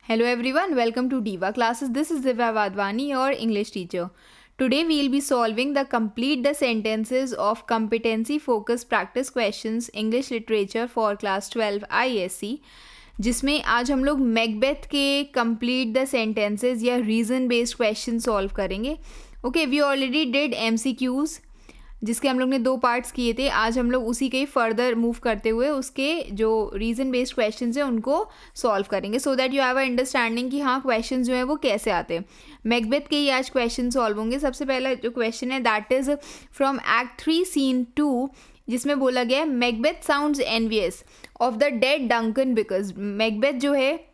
Hello everyone, welcome to Diva Classes. This is Divya Vadwani, your English teacher. Today we will be solving the complete the sentences of competency focused practice questions English literature for class 12 ISC. जिसमें आज हम लोग Macbeth के complete the sentences या reason based question solve करेंगे. Okay, we already did MCQs जिसके हम लोग ने 2 पार्ट्स किए थे. आज हम लोग उसी के ही फर्दर मूव करते हुए उसके जो रीज़न बेस्ड क्वेश्चन हैं उनको सॉल्व करेंगे so that you have a understanding कि हाँ क्वेश्चन जो है वो कैसे आते हैं. मैकबेथ के ही आज क्वेश्चन सॉल्व होंगे. सबसे पहला जो क्वेश्चन है that is from act 3 scene 2 जिसमें बोला गया है Macbeth sounds envious of the dead Duncan because Macbeth जो है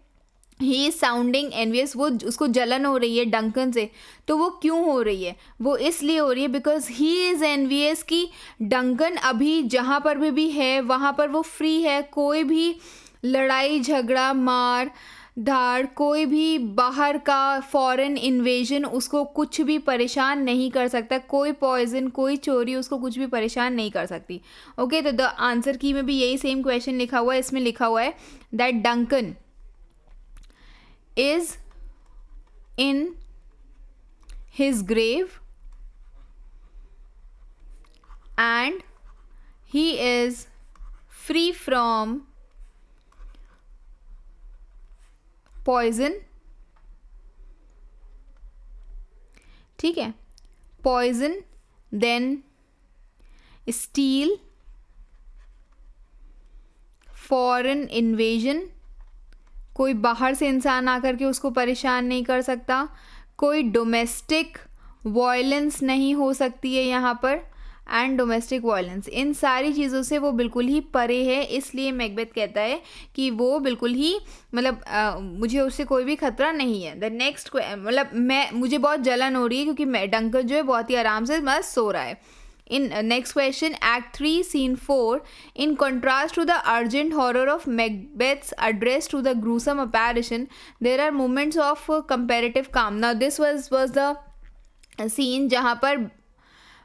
ही इज साउंडिंग एनवियस, वो उसको जलन हो रही है डंकन से. तो वो क्यों हो रही है? वो इसलिए हो रही है बिकॉज ही इज़ एनवियस कि डंकन अभी जहाँ पर भी है वहाँ पर वो फ्री है. कोई भी लड़ाई झगड़ा मार धाड़ कोई भी बाहर का फॉरेन इन्वेजन उसको कुछ भी परेशान नहीं कर सकता. कोई पॉइजन कोई चोरी उसको कुछ भी परेशान नहीं कर सकती. ओके, तो द आंसर की में भी यही सेम क्वेश्चन लिखा हुआ है. इसमें लिखा हुआ है that Duncan is in his grave and he is free from poison. ठीक है, poison, then steel, foreign invasion, कोई बाहर से इंसान आकर के उसको परेशान नहीं कर सकता. कोई डोमेस्टिक वायलेंस नहीं हो सकती है यहाँ पर. एंड डोमेस्टिक वायलेंस इन सारी चीज़ों से वो बिल्कुल ही परे है. इसलिए मैकबेथ कहता है कि वो बिल्कुल ही मतलब मुझे उससे कोई भी खतरा नहीं है. द नेक्स्ट मतलब मुझे बहुत जलन हो रही है क्योंकि डंकन जो है बहुत ही आराम से बस सो रहा है. In next question, Act 3, Scene 4. In contrast to the urgent horror of Macbeth's address to the gruesome apparition, there are moments of comparative calm. Now, this was the scene जहाँ पर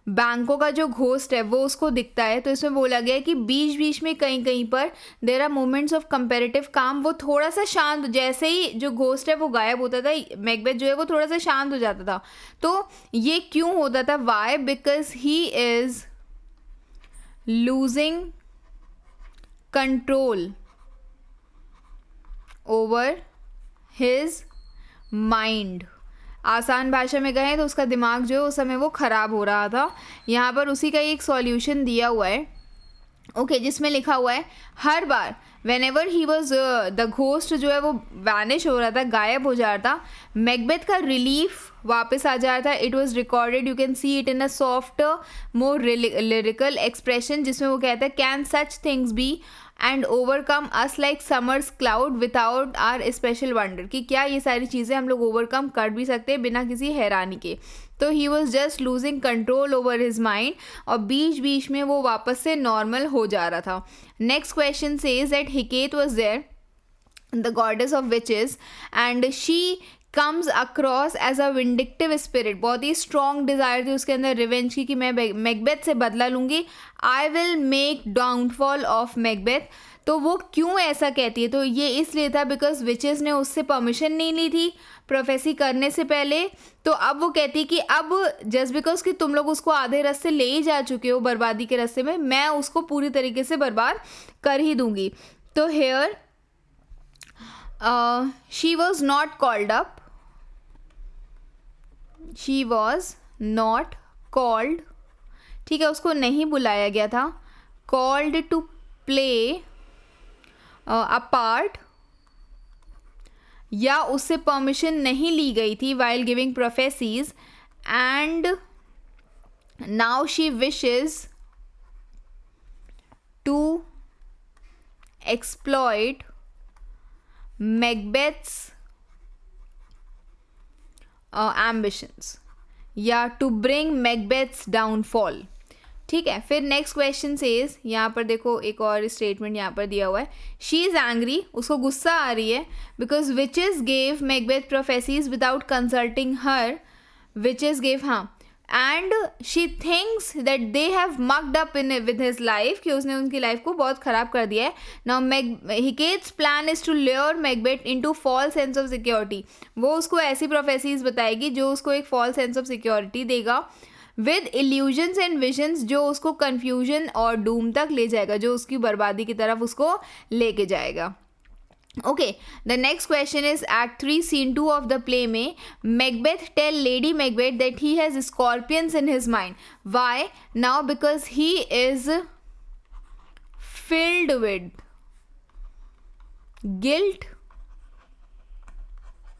बैंकों का जो घोस्ट है वो उसको दिखता है. तो इसमें बोला गया है कि बीच बीच में कहीं कहीं पर there are moments of comparative calm. वो थोड़ा सा शांत, जैसे ही जो घोस्ट है वो गायब होता था मैकबेथ जो है वो थोड़ा सा शांत हो जाता था. तो ये क्यों होता था? Why? Because he is losing control over his mind. आसान भाषा में कहें तो उसका दिमाग जो है उस समय वो ख़राब हो रहा था. यहाँ पर उसी का एक सॉल्यूशन दिया हुआ है. ओके, जिसमें लिखा हुआ है हर बार whenever he was the ghost जो है वो वैनिश हो रहा था, गायब हो जा रहा था, मैकबेथ का रिलीफ वापस आ जा रहा था. It was recorded, you can see it in a soft more lyrical expression जिसमें वो कहता है can such things be and overcome us like summer's cloud without our special wonder. कि क्या ये सारी चीज़ें हम लोग ओवरकम कर भी सकते हैं बिना किसी हैरानी के. तो he was just losing control over his mind और बीच बीच में वो वापस से नॉर्मल हो जा रहा था. Next question says that Hecate was there, the goddess of witches, and she comes across as a vindictive spirit. बहुत ही स्ट्रॉन्ग डिज़ायर थी उसके अंदर रिवेंज की कि मैं मैकबेथ से बदला लूँगी. I will make downfall of Macbeth. तो वो क्यों ऐसा कहती है? तो ये इसलिए था बिकॉज विचेस ने उससे परमिशन नहीं ली थी प्रोफेसी करने से पहले. तो अब वो कहती है कि अब जस्ट बिकॉज कि तुम लोग उसको आधे रास्ते ले ही जा चुके हो बर्बादी के रास्ते में, मैं उसको पूरी तरीके से बर्बाद कर ही दूँगी. तो here she was not called up, she was not called, ठीक है, उसको नहीं बुलाया गया था. Called to play a part, या उससे परमिशन नहीं ली गई थी while giving prophecies. And now she wishes to exploit Macbeth's ambitions या टू ब्रिंग मैकबेथ्स डाउनफॉल. ठीक है, फिर नेक्स्ट क्वेश्चन सेज, यहाँ पर देखो एक और स्टेटमेंट यहाँ पर दिया हुआ है. शी इज़ एंग्री, उसको गुस्सा आ रही है because witches gave Macbeth prophecies without consulting her. Witches gave, हाँ, and she thinks that they have mucked up in with his life, कि उसने उनकी लाइफ को बहुत ख़राब कर दिया है. Now Hecate's plan is to lure Macbeth into false sense of security. वो उसको ऐसी प्रोफेसीज बताएगी जो उसको एक फॉल्स सेंस ऑफ सिक्योरिटी देगा, विद इल्यूजन्स एंड विजन्स, जो उसको कन्फ्यूजन और डूम तक ले जाएगा, जो उसकी बर्बादी की तरफ उसको लेके जाएगा. Okay, the next question is Act 3 Scene 2 of the play में Macbeth tell Lady Macbeth that he has scorpions in his mind. Why? Now because he is filled with guilt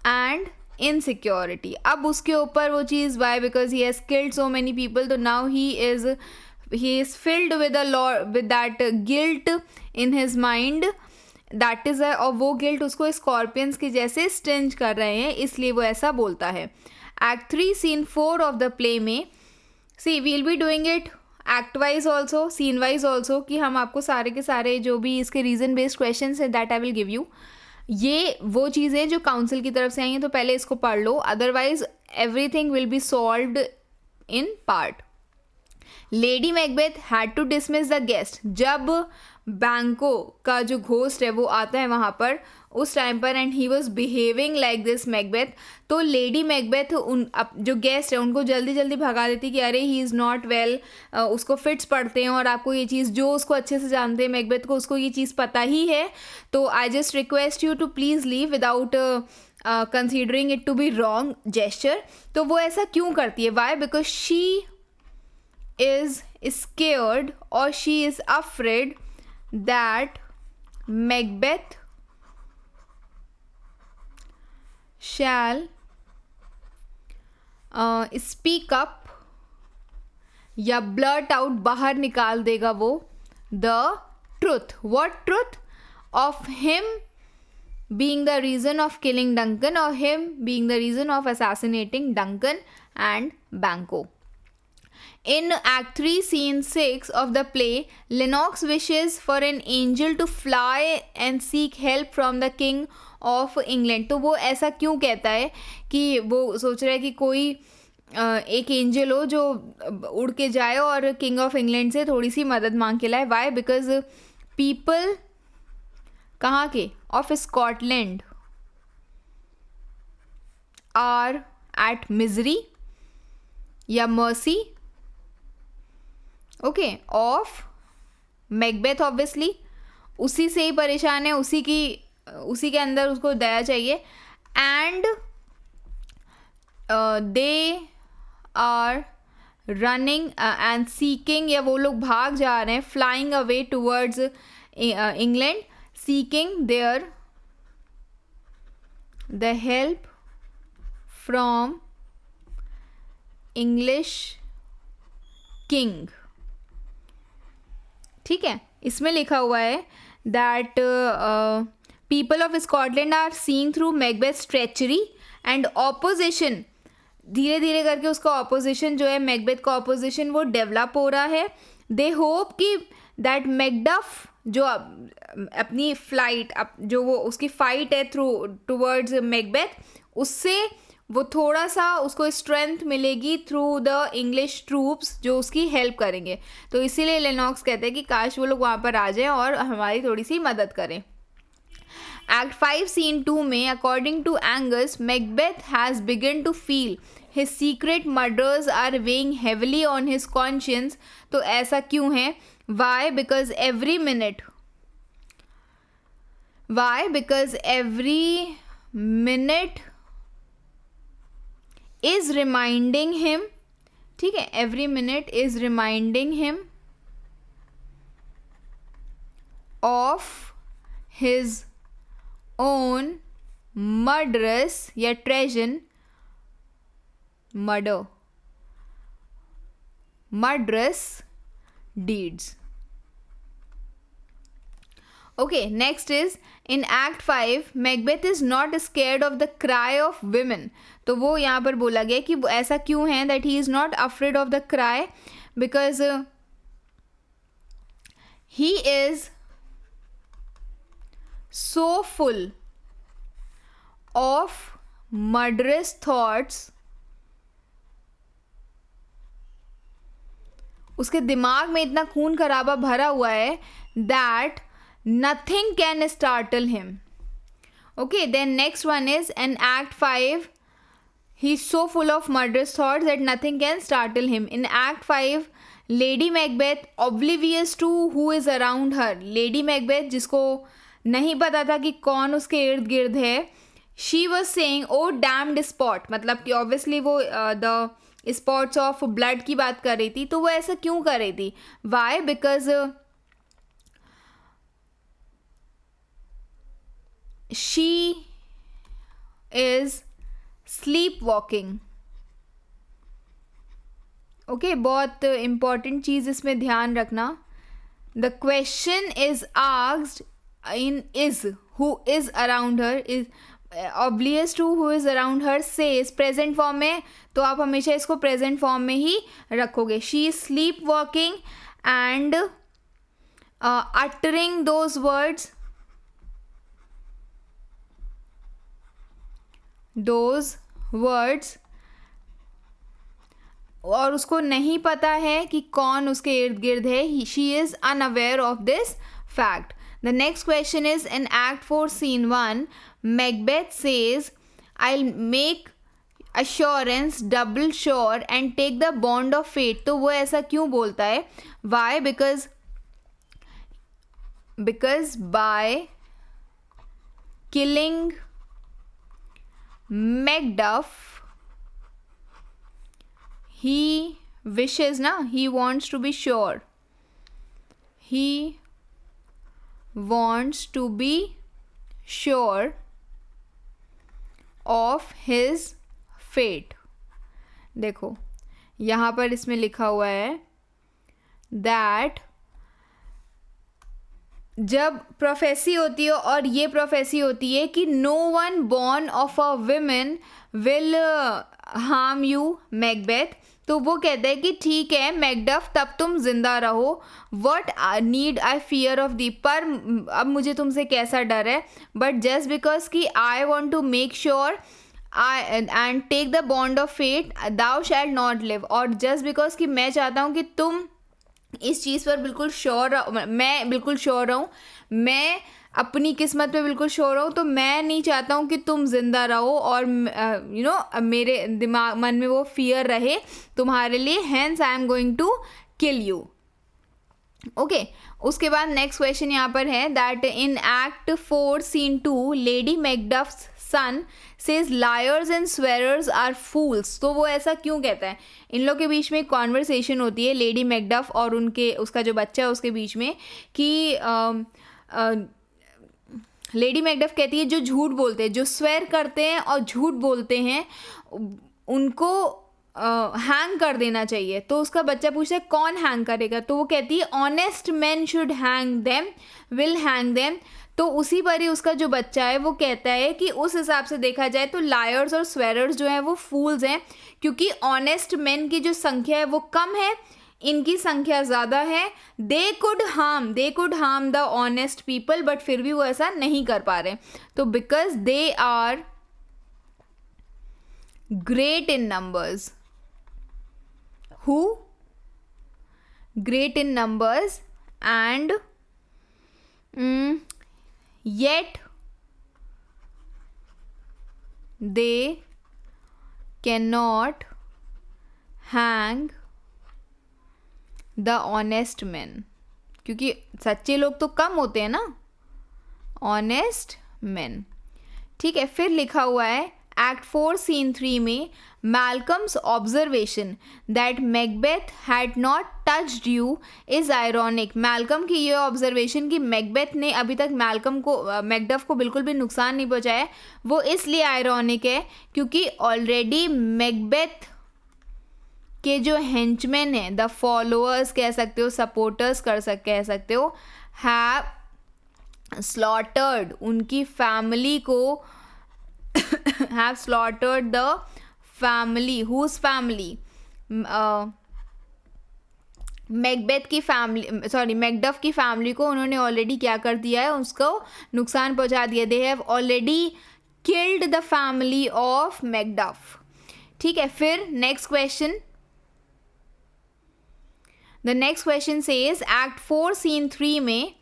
and insecurity. अब उसके ऊपर वो चीज़ why because he has killed so many people, तो now he is filled with that guilt in his mind. That is और वो guilt उसको Scorpions के जैसे स्टिंज कर रहे हैं, इसलिए वो ऐसा बोलता है. Act 3 scene 4 of the play में she will be doing it act wise also, scene wise also, कि हम आपको सारे के सारे जो भी इसके रीज़न बेस्ड क्वेश्चन है that I will give you. ये वो चीज़ें जो काउंसिल की तरफ से आई हैं, तो पहले इसको पढ़ लो, otherwise everything will be solved in part. Lady Macbeth had to dismiss the guest. जब बैंको का जो घोस्ट है वो आता है वहाँ पर उस टाइम पर, and he was behaving like this Macbeth, तो लेडी मैकबेथ जो गेस्ट है उनको जल्दी जल्दी भगा देती कि अरे ही इज़ नॉट वेल, उसको फिट्स पड़ते हैं. और आपको ये चीज़, जो उसको अच्छे से जानते हैं मैकबेथ को, उसको ये चीज़ पता ही है, तो I just request you to please leave without considering it to be wrong gesture. तो वो ऐसा क्यों करती है? Why? Because she is scared or she is afraid that Macbeth shall speak up या blurt out, बाहर निकाल देगा वो the truth. What truth? Of him being the reason of killing Duncan, or him being the reason of assassinating Duncan and Banquo. In Act 3, Scene 6 of the play, Lennox wishes for an angel to fly and seek help from the King of England. तो वो ऐसा क्यों कहता है कि वो सोच रहा है कि कोई एक एंजल हो जो उड़ के जाए और किंग ऑफ इंग्लैंड से थोड़ी सी मदद मांग के लाए. वाई? बिकॉज पीपल कहाँ के? Of Scotland are at misery या mercy, okay, of Macbeth. Obviously उसी से ही परेशान है, उसी के अंदर उसको दया चाहिए. And they are running and seeking, या वो लोग भाग जा रहे हैं, flying away towards England, seeking their the help from English king. ठीक है, इसमें लिखा हुआ है that people of Scotland are seeing through Macbeth's treachery and opposition. धीरे धीरे करके उसका ऑपोजिशन जो है, मैकबेथ का ऑपोजिशन, वो डेवलप हो रहा है. दे होप कि दैट मैकडफ जो अपनी फ्लाइट, जो वो उसकी फाइट है थ्रू टूवर्ड्स मैकबेथ, उससे वो थोड़ा सा उसको स्ट्रेंथ मिलेगी थ्रू द इंग्लिश ट्रूप्स जो उसकी हेल्प करेंगे. तो इसीलिए लेनॉक्स कहते हैं कि काश वो लोग वहाँ पर आ जाएं और हमारी थोड़ी सी मदद करें. Act 5 Scene 2 में according to Angus, Macbeth has begun to feel his secret murders are weighing heavily on his conscience. तो ऐसा क्यों है? Why? Because every minute is reminding him, ठीक है, every minute is reminding him of his own murderous या treason, murderous deeds. Okay, next is in Act 5, Macbeth is not scared of the cry of women. तो वो यहाँ पर बोला गया कि वो ऐसा क्यों है, that he is not afraid of the cry because he is so full of murderous thoughts उसके दिमाग में इतना खून खराबा भरा हुआ है that nothing can startle him. Okay, then next one is in Act 5, he's so full of murderous thoughts that nothing can startle him. In Act 5, Lady Macbeth, oblivious to who is around her, Lady Macbeth जिसको नहीं पता था कि कौन उसके इर्द गिर्द है, she was saying oh damned spot, मतलब कि obviously वो the spots of blood की बात कर रही थी. तो वो ऐसा क्यों कर रही थी? Why? Because she is sleepwalking. Okay, बहुत इम्पॉर्टेंट चीज़ इसमें ध्यान रखना. The question is asked in is who is around her, is oblivious to who is around her says present form में, तो आप हमेशा इसको प्रेजेंट फॉर्म में ही रखोगे. She is sleep walking and uttering those words, और उसको नहीं पता है कि कौन उसके इर्द गिर्द है. She is unaware of this fact. The next question is in act 4 scene 1, Macbeth says I make assurance double sure and take the bond of fate. तो वो ऐसा क्यों बोलता है? Why? Because by killing Macduff, he wishes, he wants to be sure. He wants to be sure of his fate. देखो यहाँ पर इसमें लिखा हुआ है that जब प्रोफेसी होती है, और ये प्रोफेसी होती है कि no one born of a women will harm you Macbeth. तो वो कहता है कि ठीक है मैकडफ, तब तुम जिंदा रहो. What need I fear of the, पर अब मुझे तुमसे कैसा डर है. बट जस्ट बिकॉज कि I want to make sure I and take the bond of fate thou shall not live, और जस्ट बिकॉज कि मैं चाहता हूँ कि तुम इस चीज़ पर बिल्कुल श्योर, मैं बिल्कुल श्योर रहूँ, मैं अपनी किस्मत पे बिल्कुल श्योर रहूँ, तो मैं नहीं चाहता हूँ कि तुम ज़िंदा रहो और मेरे दिमाग मन में वो फियर रहे तुम्हारे लिए. Hence I am going to kill you. Okay, उसके बाद नेक्स्ट क्वेश्चन यहाँ पर है that in act 4 scene 2 lady Macduff's son says liars and swearers are fools. तो वो ऐसा क्यों कहता है? इन लोग के बीच में एक कॉन्वर्सेशन होती है लेडी मैकडफ और उसका जो बच्चा है उसके बीच में, कि लेडी मैकडफ कहती है जो झूठ बोलते हैं, जो स्वेर करते हैं और झूठ बोलते हैं, उनको हैंग कर देना चाहिए. तो उसका बच्चा पूछता है कौन हैंग करेगा? तो वो कहती है honest man should hang them, will hang them. तो उसी पर ही उसका जो बच्चा है वो कहता है कि उस हिसाब से देखा जाए तो लायर्स और स्वेरर्स जो हैं वो फूल्स हैं, क्योंकि ऑनेस्ट मैन की जो संख्या है वो कम है, इनकी संख्या ज़्यादा है. They could harm the honest people, but फिर भी वो ऐसा नहीं कर पा रहे. तो because they are great in numbers, great in numbers and yet they cannot hang the honest men, क्योंकि सच्चे लोग तो कम होते हैं ना, ऑनेस्ट मैन. ठीक है, फिर लिखा हुआ है एक्ट 4 सीन 3 में Malcolm's observation that Macbeth had not touched you is ironic. Malcolm की ये ऑब्जर्वेशन कि मैकबेथ ने अभी तक मैकडफ को बिल्कुल भी नुकसान नहीं पहुंचाया, वो इसलिए आयरॉनिक है क्योंकि ऑलरेडी मैकबेथ के जो हेंचमैन हैं, द फॉलोअर्स कह सकते हो, सपोर्टर्स कह सकते हो, हैव स्लॉटर्ड, उनकी फैमिली को have slaughtered the family. Whose family? Macbeth की फैमिली, मैकडफ की फैमिली को उन्होंने ऑलरेडी क्या कर दिया है, उसको नुकसान पहुंचा दिया. They have already killed the family of Macduff. ठीक है, फिर next question, the next question says act 4 scene 3 में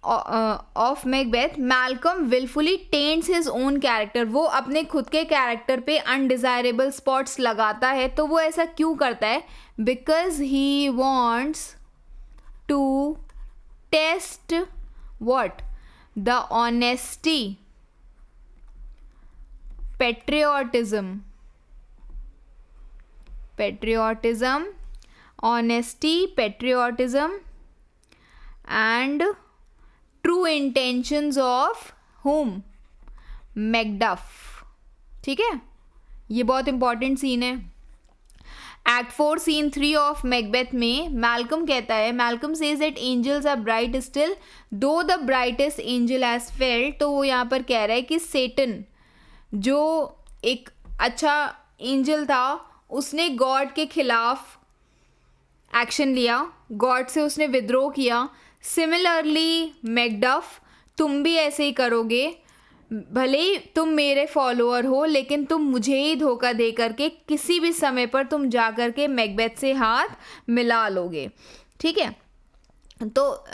of Macbeth Malcolm wilfully taints his own character. वो अपने खुद के कैरेक्टर पे अनडिजायरेबल स्पॉट्स लगाता है. तो वो ऐसा क्यों करता है? Because he wants to test what? The honesty, patriotism, honesty, patriotism and true intentions of whom? Macduff. ठीक है, ये बहुत इंपॉर्टेंट सीन है. एक्ट 4 सीन 3 ऑफ मैकबेथ में मैल्कम कहता है, Malcolm says that angels are bright still though the brightest angel has felled. तो वो यहाँ पर कह रहा है कि सेटन जो एक अच्छा एंजल था उसने गॉड के खिलाफ एक्शन लिया, गॉड से उसने विद्रोह किया. सिमिलरली मैकडफ, तुम भी ऐसे ही करोगे. भले ही तुम मेरे फॉलोअर हो लेकिन तुम मुझे ही धोखा दे करके किसी भी समय पर तुम जा कर के मैकबेथ से हाथ मिला लोगे. ठीक है, तो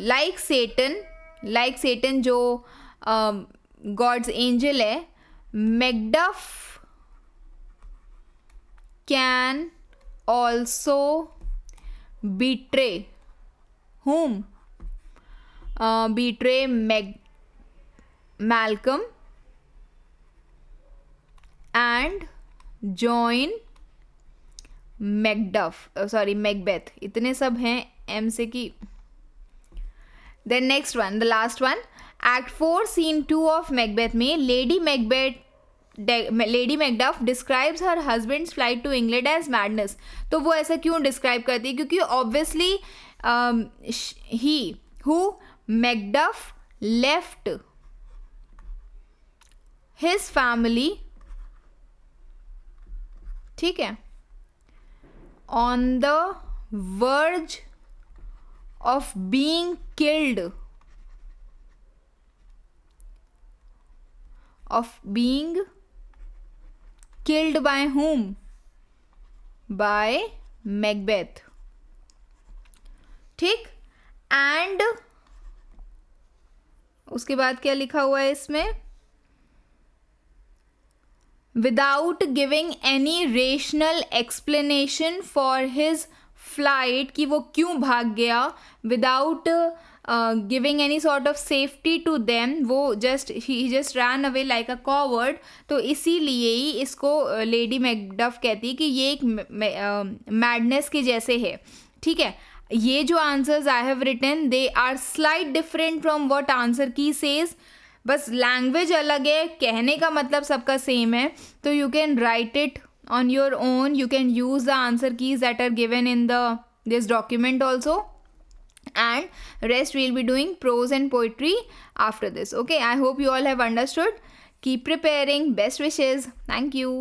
लाइक सेटन जो गॉड्स एंजल है, Macduff can also betray whom? Betray Malcolm and join Macbeth. इतने सब हैं M से की. Then next one, the last one, Act 4 Scene 2 of Macbeth में Lady Macduff describes her husband's flight to England as madness. तो वो ऐसा क्यों describe करती है? क्योंकि obviously Macduff left his family, ठीक है, on the verge of being killed, by whom? By Macbeth. ठीक. एंड उसके बाद क्या लिखा हुआ है इसमें? Without giving any rational explanation for his flight, कि वो क्यों भाग गया, without giving any sort of safety to them, वो ही just ran away like a coward. तो इसीलिए ही इसको लेडी मैकडफ कहती है कि ये एक मैडनेस के जैसे है. ठीक है, ये जो answers I have written they are slight different from what answer key says. बस लैंग्वेज अलग है, कहने का मतलब सबका सेम है. तो you can write it on your own, you can use the answer keys that are given in this document also, and rest we'll be doing prose and poetry after this. Okay, I hope you all have understood. Keep preparing. Best wishes. Thank you.